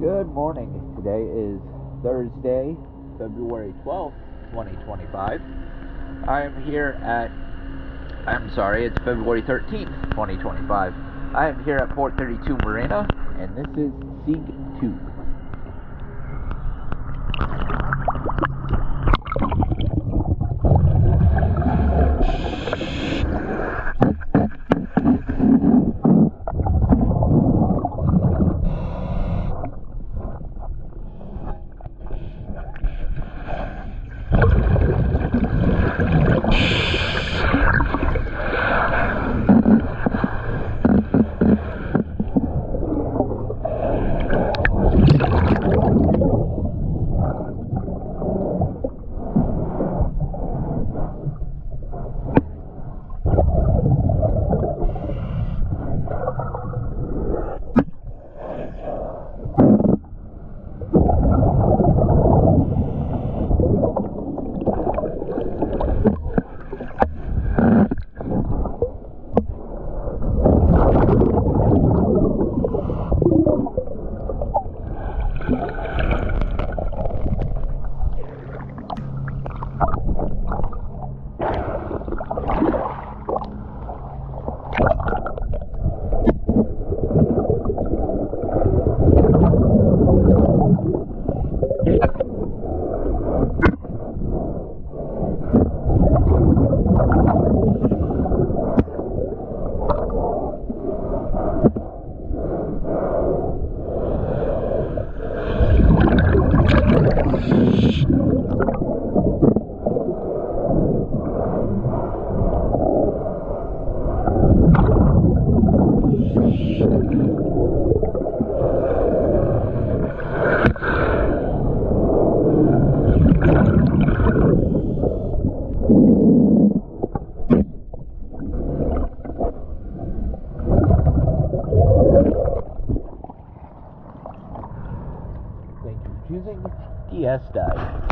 Good morning. Today is Thursday, February 12th, 2025. It's February 13th, 2025. I am here at Port 32 Marina, and this is Segue II. Thank you for choosing DS Dive.